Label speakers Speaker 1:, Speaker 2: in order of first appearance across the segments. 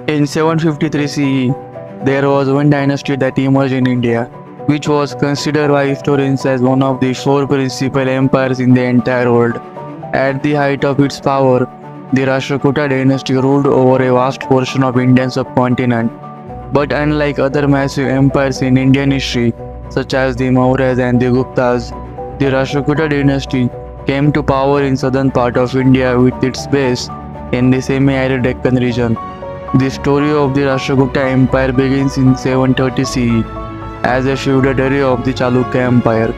Speaker 1: In 753 CE, there was one dynasty that emerged in India, which was considered by historians as one of the four principal empires in the entire world. At the height of its power, the Rashtrakuta dynasty ruled over a vast portion of Indian subcontinent. But unlike other massive empires in Indian history, such as the Mauryas and the Guptas, the Rashtrakuta dynasty came to power in southern part of India with its base in the semi-arid Deccan region. The story of the Rashtrakuta Empire begins in 730 CE as a feudatory of the Chalukya Empire.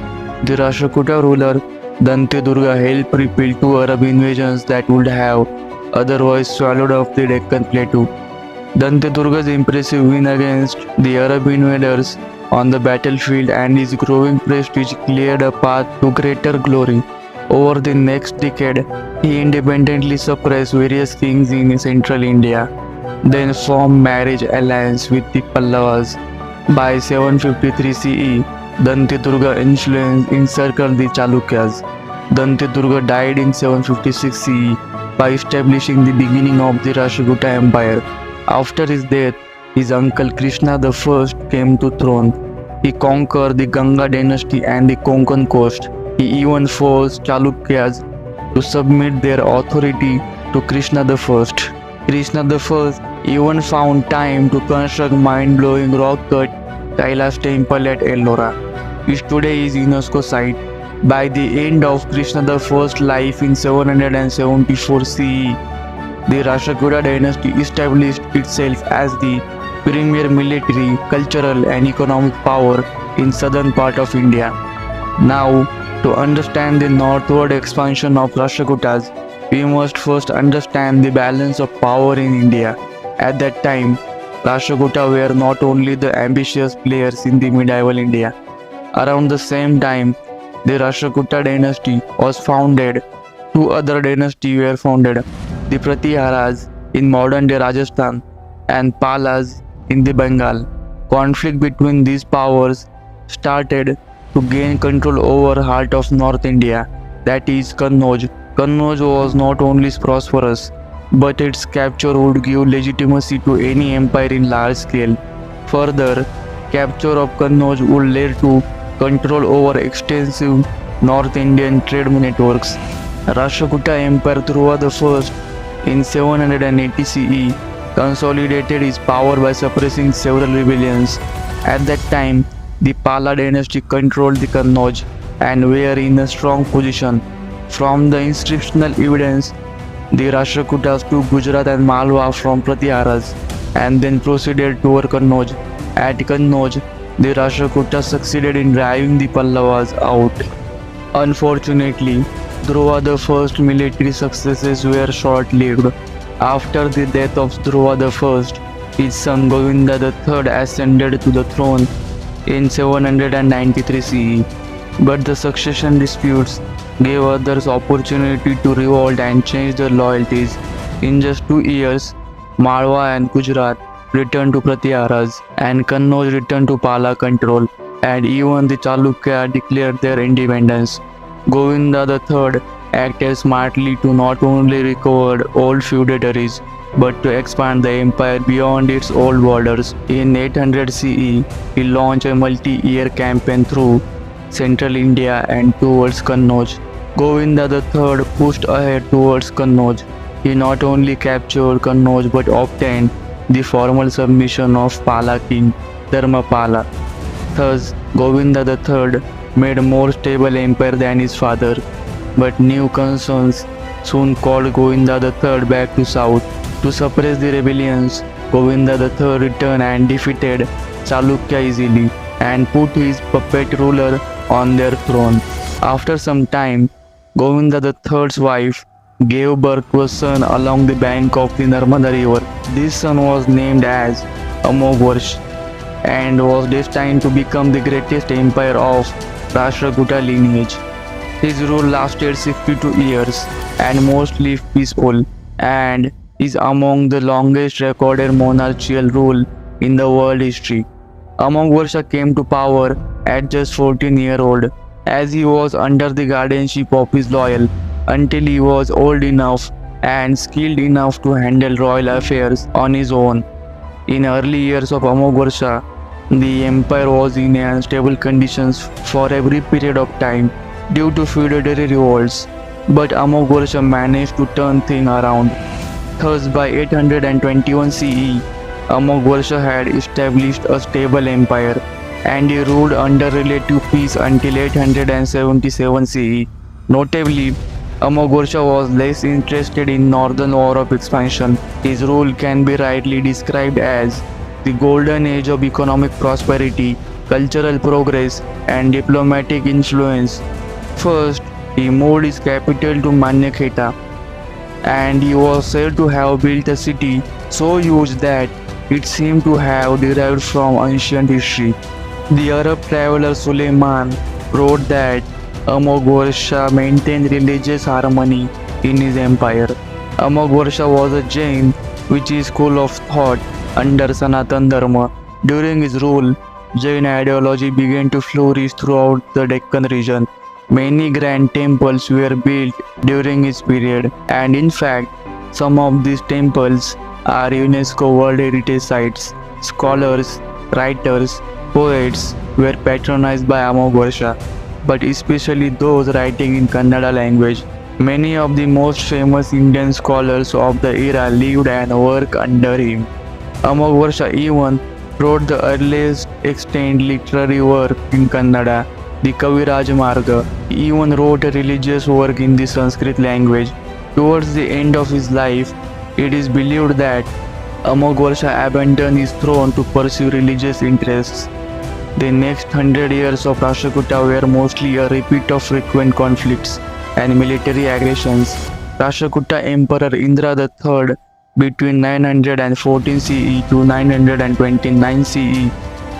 Speaker 1: The Rashtrakuta ruler Dantidurga helped repel two Arab invasions that would have otherwise swallowed up the Deccan plateau. Dantidurga's impressive win against the Arab invaders on the battlefield and his growing prestige cleared a path to greater glory. Over the next decade, he independently suppressed various kings in central India, then formed marriage alliance with the Pallavas. By 753 CE, Dantidurga influence encircled the Chalukyas. Dantidurga died in 756 CE by establishing the beginning of the Rashtrakuta Empire. After his death, his uncle Krishna I came to throne. He conquered the Ganga dynasty and the Konkan coast. He even forced Chalukyas to submit their authority to Krishna I. Krishna I even found time to construct mind-blowing rock-cut Kailash temple at Ellora, which today is UNESCO site. By the end of Krishna I's life in 774 CE, the Rashtrakuta dynasty established itself as the premier military, cultural and economic power in southern part of India. Now, to understand the northward expansion of Rashtrakutas, we must first understand the balance of power in India. At that time, Rashtrakuta were not only the ambitious players in the medieval India. Around the same time, the Rashtrakuta dynasty was founded. Two other dynasties were founded, the Pratiharas in modern-day Rajasthan and Palas in the Bengal. Conflict between these powers started to gain control over heart of North India, that is Kannauj. Kannauj was not only prosperous, but its capture would give legitimacy to any empire in large scale. Further, capture of Kannauj would lead to control over extensive North Indian trade networks. Rashtrakuta Emperor Dhruva I in 780 CE consolidated his power by suppressing several rebellions. At that time, the Pala dynasty controlled the Kannauj and were in a strong position. From the inscriptional evidence, the Rashtrakutas took Gujarat and Malwa from Pratiharas and then proceeded toward Kannauj. At Kannauj, the Rashtrakutas succeeded in driving the Pallavas out. Unfortunately, Dhruva I's military successes were short-lived. After the death of Dhruva I, his son Govinda III ascended to the throne in 793 CE. But the succession disputes gave others opportunity to revolt and change their loyalties. In just 2 years, Malwa and Gujarat returned to Pratiharas and Kannauj returned to Pala control, and even the Chalukya declared their independence. Govinda III acted smartly to not only recover old feudatories but to expand the empire beyond its old borders. In 800 CE, he launched a multi-year campaign through central India and towards Kannauj. Govinda III pushed ahead towards Kannauj. He not only captured Kannauj but obtained the formal submission of Pala king Dharmapala. Thus, Govinda III made a more stable empire than his father. But new concerns soon called Govinda III back to south. To suppress the rebellions, Govinda III returned and defeated Chalukya easily and put his puppet ruler on their throne. After some time, Govinda III's wife gave birth to a son along the bank of the Narmada river. This son was named as Amoghvarsha and was destined to become the greatest empire of Rashtrakuta lineage. His rule lasted 62 years and mostly peaceful, and is among the longest recorded monarchical rule in the world history. Amoghvarsha came to power at just 14-year-old, as he was under the guardianship of his loyal until he was old enough and skilled enough to handle royal affairs on his own. In early years of Amoghvarsha, the empire was in unstable conditions for every period of time due to feudatory revolts, but Amoghvarsha managed to turn things around. Thus, by 821 CE, Amoghvarsha had established a stable empire, and he ruled under relative peace until 877 CE. Notably, Amoghvarsha was less interested in northern war of expansion. His rule can be rightly described as the golden age of economic prosperity, cultural progress, and diplomatic influence. First, he moved his capital to Manyakheta, and he was said to have built a city so huge that it seemed to have derived from ancient history. The Arab traveler Suleiman wrote that Amoghvarsha maintained religious harmony in his empire. Amoghvarsha was a Jain, which is school of thought under Sanatan Dharma. During his rule, Jain ideology began to flourish throughout the Deccan region. Many grand temples were built during his period, and in fact, some of these temples are UNESCO World Heritage Sites. Scholars, writers, poets were patronized by Amoghvarsha, but especially those writing in Kannada language. Many of the most famous Indian scholars of the era lived and worked under him. Amoghvarsha even wrote the earliest extant literary work in Kannada, the Kaviraj Marga. He even wrote a religious work in the Sanskrit language. Towards the end of his life, it is believed that Amoghvarsha abandoned his throne to pursue religious interests. The next 100 years of Rashtrakuta were mostly a repeat of frequent conflicts and military aggressions. Rashtrakuta Emperor Indra III, between 914 CE to 929 CE,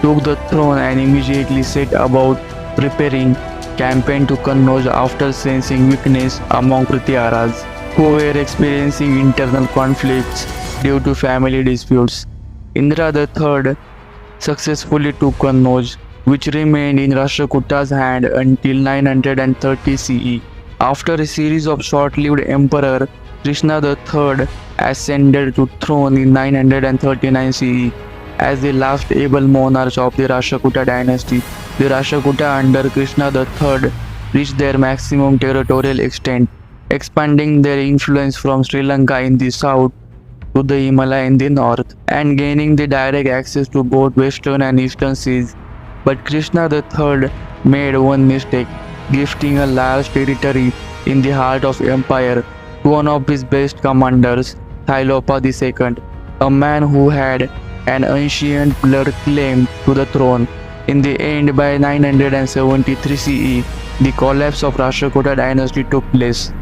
Speaker 1: took the throne and immediately set about preparing campaign to Kannauj after sensing weakness among Prithiyaras, who were experiencing internal conflicts due to family disputes. Indra III successfully took Kannauj, which remained in Rashtrakuta's hand until 930 CE. After a series of short-lived emperor, Krishna III ascended to throne in 939 CE. As the last able monarch of the Rashtrakuta Dynasty, the Rashtrakuta under Krishna III reached their maximum territorial extent, expanding their influence from Sri Lanka in the south to the Himalaya in the north, and gaining the direct access to both western and eastern seas. But Krishna III made one mistake, gifting a large territory in the heart of empire to one of his best commanders, Thailopa II, a man who had an ancient blood claim to the throne. In the end, by 973 CE, the collapse of Rashtrakuta dynasty took place.